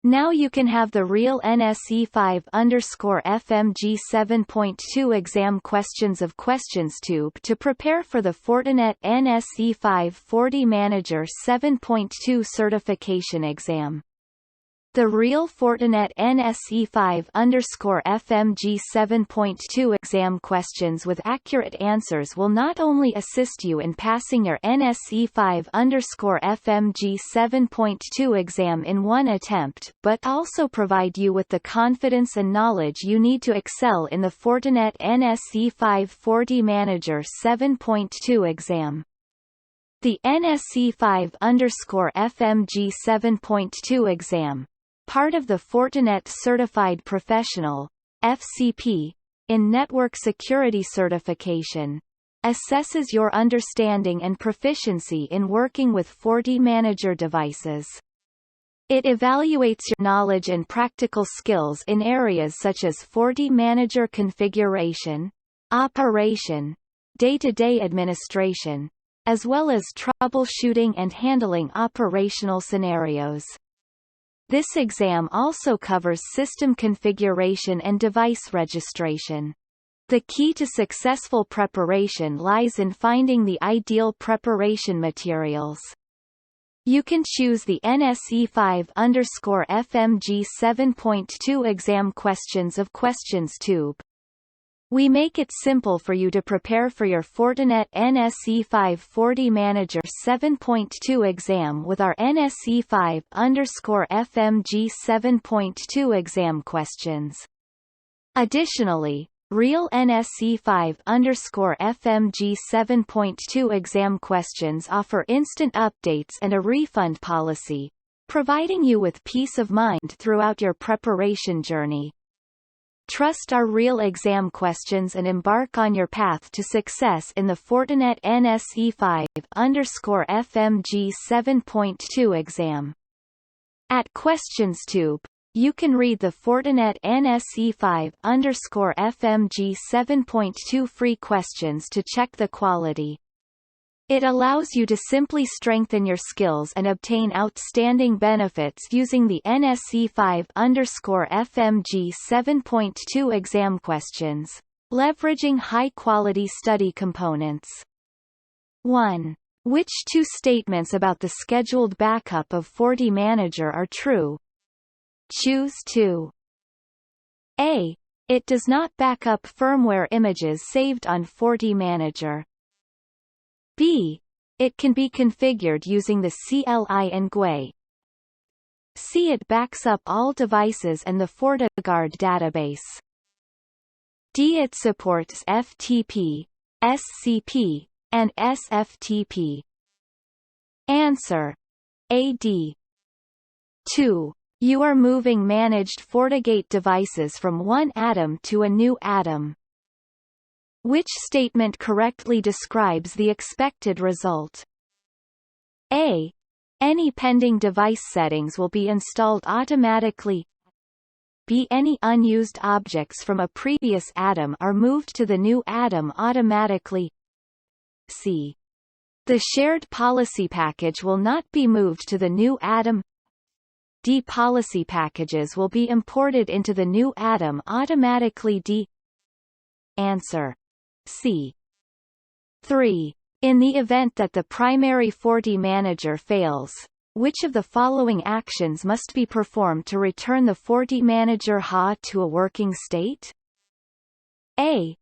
Now you can have the real NSE 5_FMG 7.2 exam questions of QuestionsTube to prepare for the Fortinet NSE 5 FortiManager 7.2 certification exam. The real Fortinet NSE 5_FMG 7.2 exam questions with accurate answers will not only assist you in passing your NSE 5_FMG 7.2 exam in one attempt, but also provide you with the confidence and knowledge you need to excel in the Fortinet NSE 5 FortiManager 7.2 exam. The NSE 5_FMG 7.2 exam, part of the Fortinet Certified Professional (FCP) in Network Security Certification, assesses your understanding and proficiency in working with FortiManager devices. It evaluates your knowledge and practical skills in areas such as FortiManager configuration, operation, day-to-day administration, as well as troubleshooting and handling operational scenarios. This exam also covers system configuration and device registration. The key to successful preparation lies in finding the ideal preparation materials. You can choose the NSE 5_FMG 7.2 exam questions of QuestionsTube. We make it simple for you to prepare for your Fortinet NSE 5 FortiManager 7.2 exam with our NSE 5_FMG 7.2 exam questions. Additionally, real NSE 5_FMG 7.2 exam questions offer instant updates and a refund policy, providing you with peace of mind throughout your preparation journey. Trust our real exam questions and embark on your path to success in the Fortinet NSE 5_FMG 7.2 exam. At QuestionsTube, you can read the Fortinet NSE 5_FMG 7.2 free questions to check the quality. It allows you to simply strengthen your skills and obtain outstanding benefits using the NSE 5_FMG 7.2 exam questions, leveraging high-quality study components. 1. Which two statements about the scheduled backup of FortiManager are true? Choose 2. A. It does not back up firmware images saved on FortiManager. B. It can be configured using the CLI and GUI. C. It backs up all devices and the FortiGuard database. D. It supports FTP, SCP, and SFTP. Answer. AD. 2. You are moving managed FortiGate devices from one atom to a new atom. Which statement correctly describes the expected result? A. Any pending device settings will be installed automatically. B. Any unused objects from a previous atom are moved to the new atom automatically. C. The shared policy package will not be moved to the new atom. D. Policy packages will be imported into the new atom automatically. D. Answer. C. 3. In the event that the primary FortiManager fails, which of the following actions must be performed to return the FortiManager HA to a working state? A.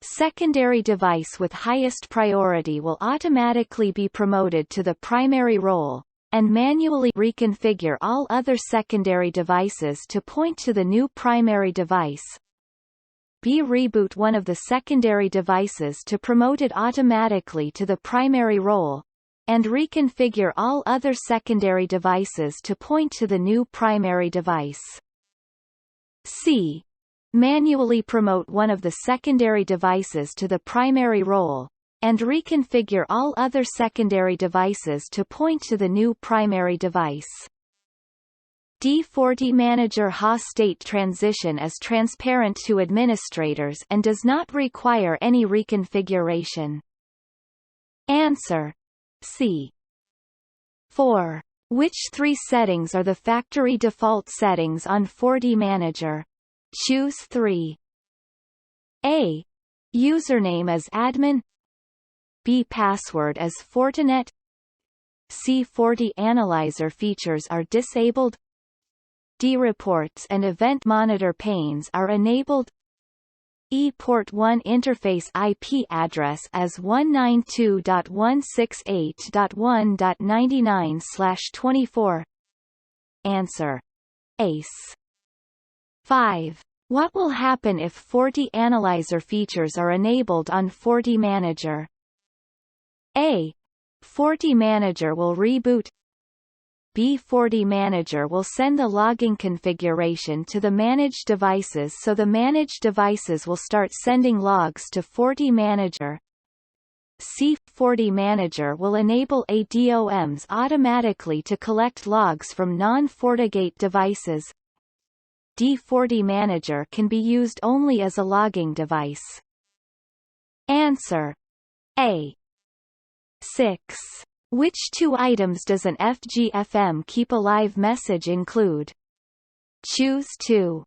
Secondary device with highest priority will automatically be promoted to the primary role, and manually reconfigure all other secondary devices to point to the new primary device. B. Reboot one of the secondary devices to promote it automatically to the primary role, and reconfigure all other secondary devices to point to the new primary device. C. Manually promote one of the secondary devices to the primary role, and reconfigure all other secondary devices to point to the new primary device. D. FortiManager HA state transition is transparent to administrators and does not require any reconfiguration. Answer. C. 4. Which three settings are the factory default settings on FortiManager? Choose 3. A. Username as admin. B. Password as Fortinet. C. FortiAnalyzer features are disabled. D. Reports and event monitor panes are enabled. E. Port 1 interface IP address as 192.168.1.99/24. Answer. Ace. 5. What will happen if FortiAnalyzer features are enabled on FortiManager? A. FortiManager will reboot. B. FortiManager will send the logging configuration to the managed devices, so the managed devices will start sending logs to FortiManager. C. FortiManager will enable ADOMs automatically to collect logs from non-FortiGate devices. D. FortiManager can be used only as a logging device. Answer. A. 6. Which two items does an FGFM keep alive message include? Choose 2.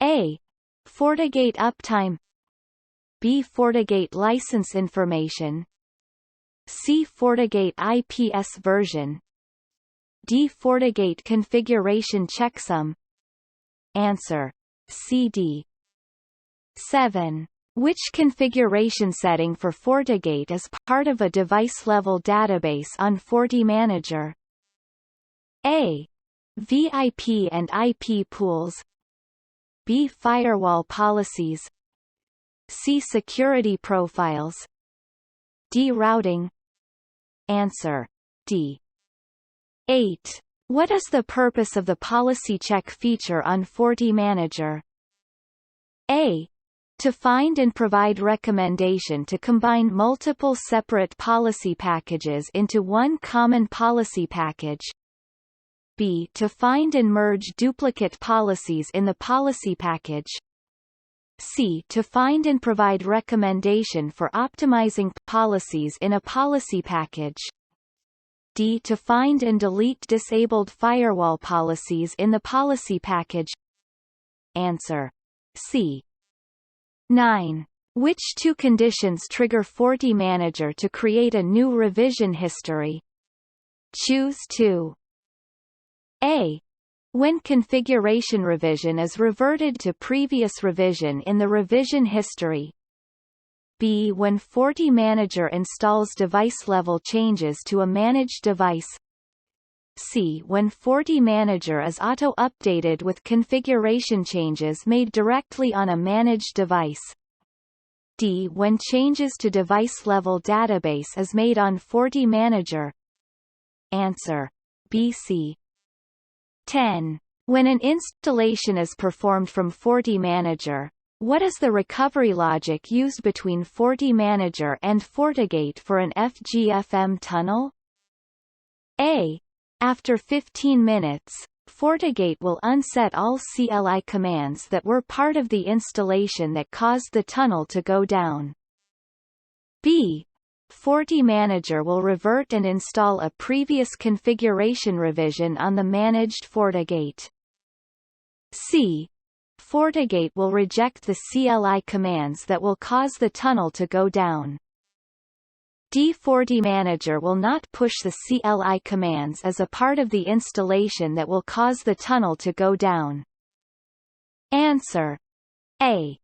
A. FortiGate uptime. B. FortiGate license information. C. FortiGate IPS version. D. FortiGate configuration checksum. Answer. CD. 7. Which configuration setting for FortiGate is part of a device-level database on FortiManager? A. VIP and IP pools. B. Firewall policies. C. Security profiles. D. Routing. Answer. D. 8. What is the purpose of the policy check feature on FortiManager? A. To find and provide recommendation to combine multiple separate policy packages into one common policy package. B. To find and merge duplicate policies in the policy package. C. To find and provide recommendation for optimizing policies in a policy package. D. To find and delete disabled firewall policies in the policy package. Answer. C. 9. Which two conditions trigger FortiManager to create a new revision history? Choose 2. A. When configuration revision is reverted to previous revision in the revision history. B. When FortiManager installs device-level changes to a managed device. C. When FortiManager is auto-updated with configuration changes made directly on a managed device. D. When changes to device-level database is made on FortiManager. Answer. BC. 10. When an installation is performed from FortiManager, what is the recovery logic used between FortiManager and FortiGate for an FGFM tunnel? A. After 15 minutes, FortiGate will unset all CLI commands that were part of the installation that caused the tunnel to go down. B. FortiManager will revert and install a previous configuration revision on the managed FortiGate. C. FortiGate will reject the CLI commands that will cause the tunnel to go down. D. FortiManager will not push the CLI commands as a part of the installation that will cause the tunnel to go down. Answer. A.